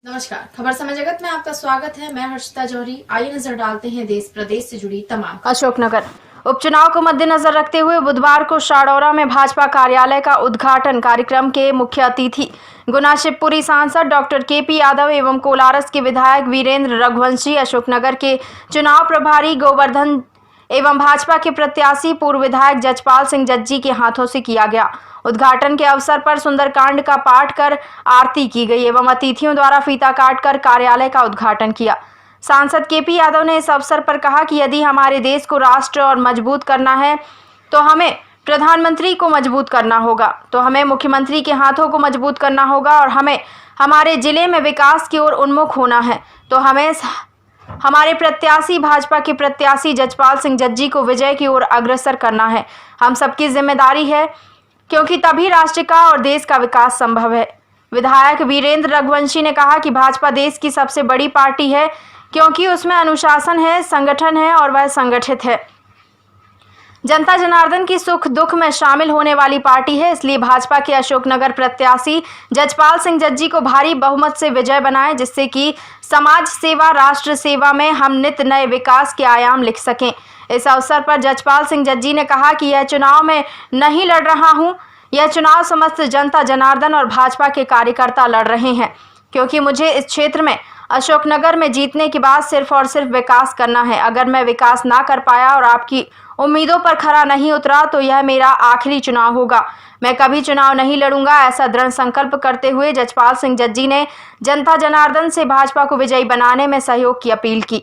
नमस्कार, खबर समय जगत में आपका स्वागत है। मैं हर्षिता जौहरी। आइए नजर डालते हैं देश प्रदेश से जुड़ी तमाम। अशोकनगर उपचुनाव को मद्देनजर रखते हुए बुधवार को शाडौरा में भाजपा कार्यालय का उद्घाटन कार्यक्रम के मुख्य अतिथि गुना शिवपुरी सांसद डॉक्टर केपी यादव एवं कोलारस के विधायक वीरेंद्र रघुवंशी, अशोकनगर के चुनाव प्रभारी गोवर्धन एवं भाजपा के प्रत्याशी पूर्व विधायक जजपाल सिंह जज्जी के हाथों से किया गया। उद्घाटन के अवसर पर सुंदरकांड का पाठ कर आरती की गई एवं अतिथियों द्वारा फीता काट कर कार्यालय का उद्घाटन किया। सांसद केपी यादव ने इस अवसर पर कहा कि यदि हमारे देश को राष्ट्र और मजबूत करना है तो हमें प्रधानमंत्री को मजबूत करना होगा, तो हमें मुख्यमंत्री के हाथों को मजबूत करना होगा और हमें हमारे जिले में विकास की ओर उन्मुख होना है, तो हमें हमारे प्रत्याशी भाजपा के प्रत्याशी जजपाल सिंह जज्जी को विजय की ओर अग्रसर करना है। हम सबकी जिम्मेदारी है, क्योंकि तभी राष्ट्र का और देश का विकास संभव है। विधायक वीरेंद्र रघुवंशी ने कहा कि भाजपा देश की सबसे बड़ी पार्टी है, क्योंकि उसमें अनुशासन है, संगठन है और वह संगठित है। जनता जनार्दन की सुख दुख में शामिल होने वाली पार्टी है, इसलिए भाजपा के अशोकनगर प्रत्याशी जजपाल सिंह जज्जी को भारी बहुमत से विजय बनाएं, जिससे कि समाज सेवा, राष्ट्र सेवा में हम नित नए विकास के आयाम लिख सकें। इस अवसर पर जजपाल सिंह जज्जी ने कहा कि यह चुनाव में नहीं लड़ रहा हूं, यह चुनाव समस्त जनता जनार्दन और भाजपा के कार्यकर्ता लड़ रहे हैं, क्योंकि मुझे इस क्षेत्र में अशोकनगर में जीतने के बाद सिर्फ और सिर्फ विकास करना है। अगर मैं विकास ना कर पाया और आपकी उम्मीदों पर खरा नहीं उतरा तो यह मेरा आखिरी चुनाव होगा। मैं कभी चुनाव नहीं लड़ूंगा, ऐसा दृढ़ संकल्प करते हुए जजपाल सिंह जज्जी ने जनता जनार्दन से भाजपा को विजयी बनाने में सहयोग की अपील की।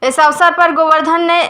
इस अवसर पर गोवर्धन ने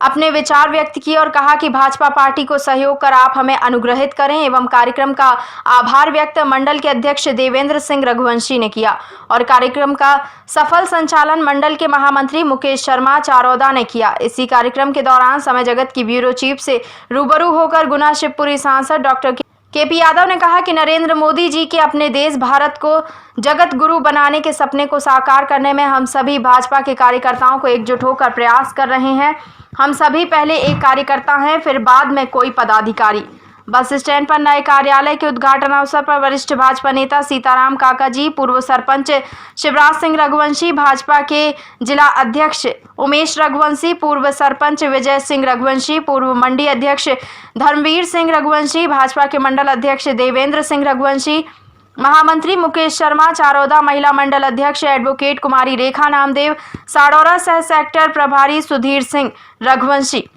अपने विचार व्यक्त किए और कहा कि भाजपा पार्टी को सहयोग कर आप हमें अनुग्रहित करें एवं कार्यक्रम का आभार व्यक्त मंडल के अध्यक्ष देवेंद्र सिंह रघुवंशी ने किया और कार्यक्रम का सफल संचालन मंडल के महामंत्री मुकेश शर्मा चारौदा ने किया। इसी कार्यक्रम के दौरान समय जगत की ब्यूरो चीफ से रूबरू होकर गुना शिवपुरी सांसद डॉक्टर केपी यादव ने कहा कि नरेंद्र मोदी जी के अपने देश भारत को जगत गुरु बनाने के सपने को साकार करने में हम सभी भाजपा के कार्यकर्ताओं को एकजुट होकर प्रयास कर रहे हैं। हम सभी पहले एक कार्यकर्ता हैं, फिर बाद में कोई पदाधिकारी। बस स्टैंड पर नए कार्यालय के उद्घाटन अवसर पर वरिष्ठ भाजपा नेता सीताराम काका जी, पूर्व सरपंच शिवराज सिंह रघुवंशी, भाजपा के जिला अध्यक्ष उमेश रघुवंशी, पूर्व सरपंच विजय सिंह रघुवंशी, पूर्व मंडी अध्यक्ष धर्मवीर सिंह रघुवंशी, भाजपा के मंडल अध्यक्ष देवेंद्र सिंह रघुवंशी, महामंत्री मुकेश शर्मा चारौदा, महिला मंडल अध्यक्ष एडवोकेट कुमारी रेखा नामदेव, साडौरा सह सेक्टर प्रभारी सुधीर सिंह रघुवंशी,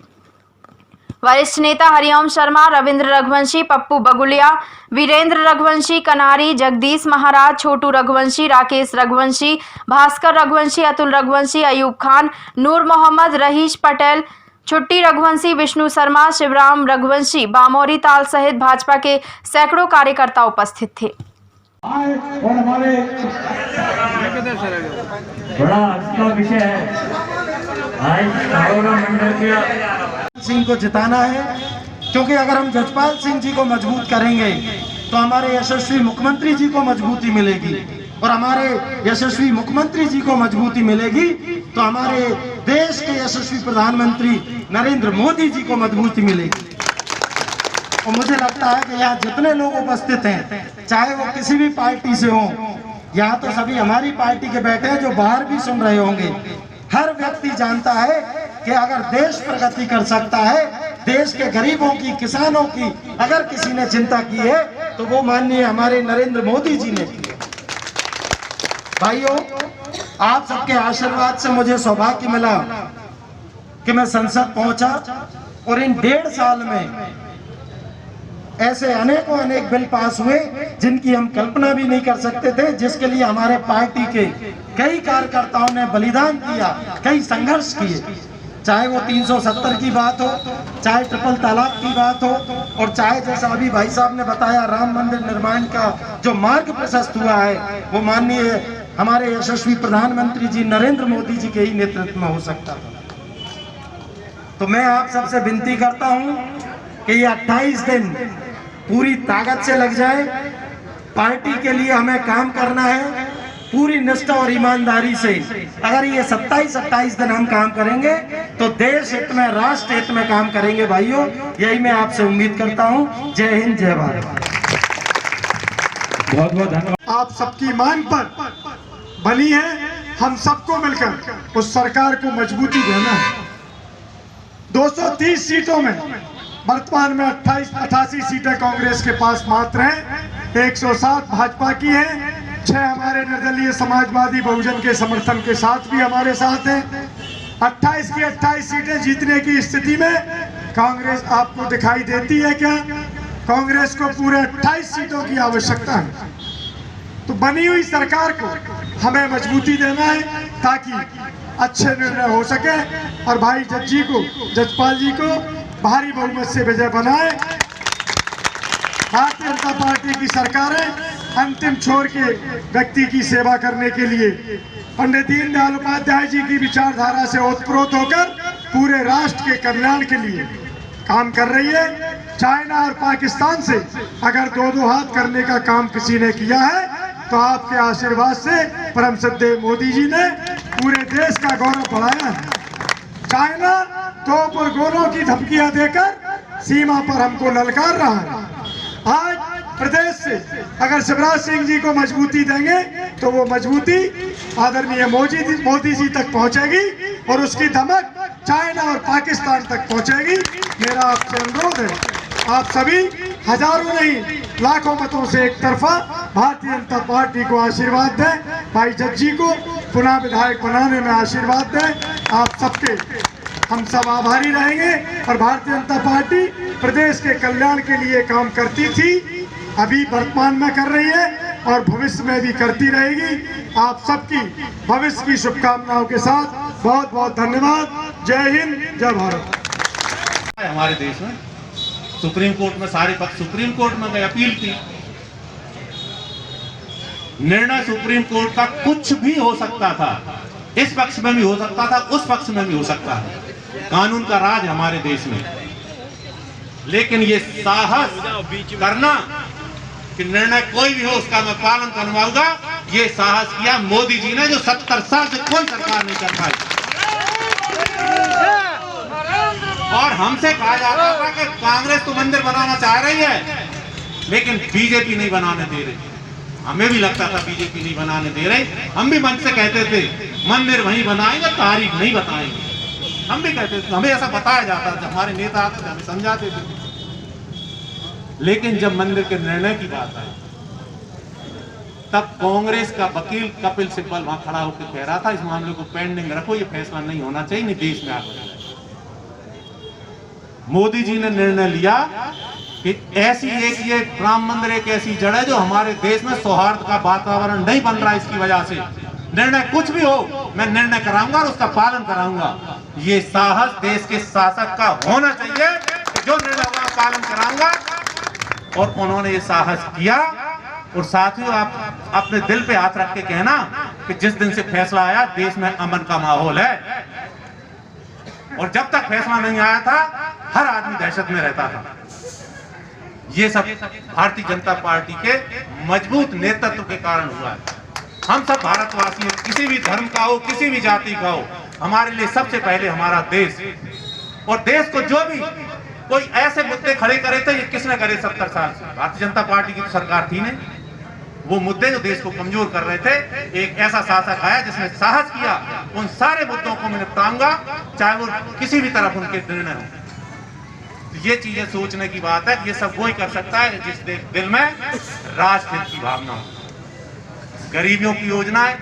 वरिष्ठ नेता हरिओम शर्मा, रविंद्र रघुवंशी, पप्पू बगुलिया, वीरेंद्र रघुवंशी, कनारी, जगदीश महाराज, छोटू रघुवंशी, राकेश रघुवंशी, भास्कर रघुवंशी, अतुल रघुवंशी, अयूब खान, नूर मोहम्मद, रहीश पटेल, छुट्टी रघुवंशी, विष्णु शर्मा, शिवराम रघुवंशी, बामोरी ताल सहित भाजपा के सैकड़ों कार्यकर्ता उपस्थित थे। और हमारे बड़ा अच्छा विषय है, आज मंडल के सिंह को जिताना है, क्योंकि अगर हम जजपाल सिंह जी को मजबूत करेंगे तो हमारे यशस्वी मुख्यमंत्री जी को मजबूती मिलेगी, और हमारे यशस्वी मुख्यमंत्री जी को मजबूती मिलेगी तो हमारे देश के यशस्वी प्रधानमंत्री नरेंद्र मोदी जी को मजबूती मिलेगी। और मुझे लगता है कि यहाँ जितने लोग उपस्थित हैं, चाहे वो किसी भी पार्टी से हों, यहाँ तो सभी हमारी पार्टी के बैठे हैं, जो बाहर भी सुन रहे होंगे, हर व्यक्ति जानता है कि अगर देश प्रगति कर सकता है, देश के गरीबों की, किसानों की अगर किसी ने चिंता की है तो वो माननीय हमारे नरेंद्र मोदी जी ने की। भाइयों, आप सबके आशीर्वाद से मुझे सौभाग्य मिला कि मैं संसद पहुंचा, और इन 1.5 साल में ऐसे अनेकों अनेक बिल पास हुए जिनकी हम कल्पना भी नहीं कर सकते थे, जिसके लिए हमारे पार्टी के कई कार्यकर्ताओं ने बलिदान किया, कई संघर्ष किए, चाहे वो 370 की बात हो, चाहे ट्रिपल तलाक की बात हो, और चाहे जैसा अभी भाई साहब ने बताया राम मंदिर निर्माण का जो मार्ग प्रशस्त हुआ है वो माननीय हमारे यशस्वी प्रधानमंत्री जी नरेंद्र मोदी जी के ही नेतृत्व में हो सकता था। तो मैं आप सबसे विनती करता हूं कि ये 28 दिन पूरी ताकत से लग जाए, पार्टी के लिए हमें काम करना है पूरी निष्ठा और ईमानदारी से। अगर ये 27-28 दिन हम काम करेंगे तो देश हित में, राष्ट्र हित में काम करेंगे भाइयों, यही मैं आपसे उम्मीद करता हूं। जय हिंद, जय भारत। बहुत बहुत धन्यवाद। आप सबकी मांग पर बनी है, हम सबको मिलकर उस सरकार को मजबूती देना है। 230 सीटों में वर्तमान में 88 सीटें कांग्रेस के पास मात्र हैं, 107 भाजपा की हैं, 6 हमारे निर्दलीय समाजवादी बहुजन के समर्थन के साथ भी हमारे साथ हैं। 28 की 28 सीटें जीतने की स्थिति में कांग्रेस आपको दिखाई देती है क्या? कांग्रेस को पूरे 28 सीटों की आवश्यकता है। तो बनी हुई सरकार को हमें मजबूती देना है ताकि अच्छे निर्णय हो सके और भाई जजपाल जी को भारी बहुमत से विजय बनाए। भारतीय जनता पार्टी की सरकारें अंतिम छोर के व्यक्ति की सेवा करने के लिए पंडित दीनदयाल उपाध्याय जी की विचारधारा से ओतप्रोत होकर पूरे राष्ट्र के कल्याण के लिए काम कर रही है। चाइना और पाकिस्तान से अगर दो हाथ करने का काम किसी ने किया है तो आपके आशीर्वाद से परम श्रद्धेय मोदी जी ने पूरे देश का गौरव बढ़ाया है। चाइना तोप और गोलों की धमकियां देकर सीमा पर हमको ललकार रहा है। आज प्रदेश से अगर शिवराज सिंह जी को मजबूती देंगे तो वो मजबूती आदरणीय मोदी जी तक पहुंचेगी और उसकी धमक चाइना और पाकिस्तान तक पहुंचेगी। मेरा आपसे अनुरोध है, आप सभी हजारों नहीं लाखों मतों से एक तरफा भारतीय जनता पार्टी को आशीर्वाद दें, भाई जज्जी को पुनः विधायक बनाने में आशीर्वाद दें। आप सबके हम सब आभारी रहेंगे और भारतीय जनता पार्टी प्रदेश के कल्याण के लिए काम करती थी, अभी वर्तमान में कर रही है और भविष्य में भी करती रहेगी। आप सबकी भविष्य की शुभकामनाओं के साथ बहुत बहुत धन्यवाद। जय हिंद, जय भारत। हमारे देश में सुप्रीम कोर्ट में सारे पक्ष सुप्रीम कोर्ट में गए, अपील की। निर्णय सुप्रीम कोर्ट का कुछ भी हो सकता था, इस पक्ष में भी हो सकता था, उस पक्ष में भी हो सकता है। कानून का राज हमारे देश में, लेकिन ये साहस करना कि निर्णय कोई भी हो उसका मैं पालन करवाऊंगा, ये साहस किया मोदी जी ने, जो 70 साल से कोई सरकार नहीं कर पाई। और हमसे कहा जाता था कि कांग्रेस तो मंदिर बनाना चाह रही है लेकिन बीजेपी नहीं बनाने दे रही। हमें भी लगता था बीजेपी नहीं बनाने दे रही, हम भी मंच से कहते थे मंदिर वहीं बनाएंगे, तारीख नहीं बताएंगे। हम भी कहते थे, हमें ऐसा बताया जाता था, हमारे नेता आते थे हमें समझाते थे। लेकिन जब मंदिर के निर्णय की बात आई तब कांग्रेस का वकील कपिल सिब्बल वहां खड़ा होकर कह रहा था इस मामले को पेंडिंग रखो, ये फैसला नहीं होना चाहिए, नहीं देश में आगे। मोदी जी ने निर्णय लिया कि ऐसी एक ये राम मंदिर एक ऐसी जड़ है जो हमारे देश में सौहार्द का वातावरण नहीं बन रहा, इसकी वजह से निर्णय कुछ भी हो मैं निर्णय कराऊंगा और उसका पालन कराऊंगा। ये साहस देश के शासक का होना चाहिए कि जो निर्णय होगा पालन कराऊंगा, और उन्होंने ये साहस किया। और साथियों, आप अपने दिल पे हाथ रख के कहना कि जिस दिन से फैसला आया देश में अमन का माहौल है, और जब तक फैसला नहीं आया था हर आदमी दहशत में रहता था। ये सब भारतीय जनता पार्टी के मजबूत नेतृत्व के कारण हुआ है। हम सब भारतवासी हैं, किसी भी धर्म का हो, किसी भी जाति का हो, हमारे लिए सबसे पहले हमारा देश, और देश को जो भी कोई ऐसे मुद्दे खड़े करे थे, ये किसने करे 70 साल से? भारतीय जनता पार्टी की तो सरकार थी नहीं। वो मुद्दे जो देश को कमजोर कर रहे थे, एक ऐसा शासक आया जिसने साहस किया, उन सारे मुद्दों को मैं निपटाऊंगा, चाहे वो किसी भी तरफ उनके निर्णय हो। ये चीजें सोचने की बात है, ये सब वही कर सकता है जिस दिल में राष्ट्रहित की भावना हो। गरीबियों की योजनाएं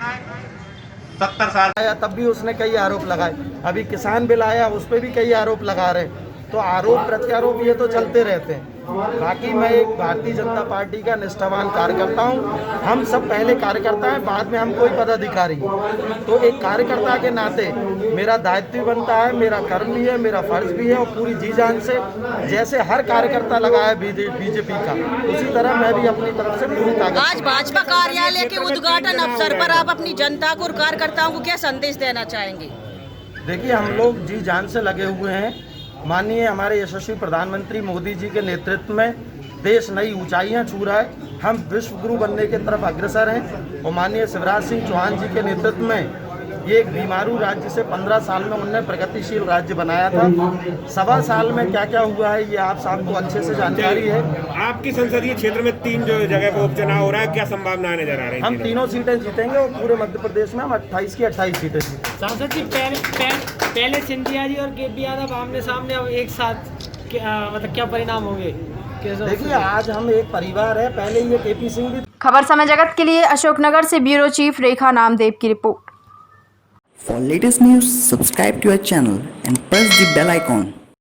70 साल आया तब भी उसने कई आरोप लगाए, अभी किसान बिल आया उस पर भी कई आरोप लगा रहे, तो आरोप प्रत्यारोप ये तो चलते रहते हैं। बाकी मैं एक भारतीय जनता पार्टी का निष्ठावान कार्यकर्ता हूँ। हम सब पहले कार्यकर्ता हैं, बाद में हम कोई पदाधिकारी। तो एक कार्यकर्ता के नाते मेरा दायित्व भी बनता है, मेरा कर्म भी है, मेरा फर्ज भी है, और पूरी जी जान से जैसे हर कार्यकर्ता लगा है बीजेपी का, उसी तरह मैं भी अपनी तरफ से पूरी ताकत। आज भाजपा कार्यालय के उद्घाटन अवसर पर आप अपनी जनता को और कार्यकर्ताओं को क्या संदेश देना चाहेंगे? देखिए, हम लोग जी जान से लगे हुए हैं। माननीय हमारे यशस्वी प्रधानमंत्री मोदी जी के नेतृत्व में देश नई ऊंचाइयां छू रहा है। हम विश्व गुरु बनने की तरफ अग्रसर हैं, और माननीय शिवराज सिंह चौहान जी के नेतृत्व में ये एक बीमारू राज्य से 15 साल में उन्होंने प्रगतिशील राज्य बनाया था। 1.25 साल में क्या क्या हुआ है ये आप सबको अच्छे से जानकारी है। आपकी संसदीय क्षेत्र में 3 जो जगह पर उपचुनाव हो रहा है, क्या संभावनाएं नजर आ रही हैं? हम तीनों सीटें जीतेंगे और पूरे मध्य प्रदेश में हम 28 की 28 सीटें जीतेंगे। सांसद जी पहले सिंधिया जी और केपी यादव आमने सामने, अब एक साथ मतलब क्या परिणाम होंगे? देखिए आज हम एक परिवार है, पहले ये केपी सिंह भी। खबर समय जगत के लिए अशोकनगर से ब्यूरो चीफ रेखा नामदेव की report. For latest news, subscribe to our channel and press the bell icon.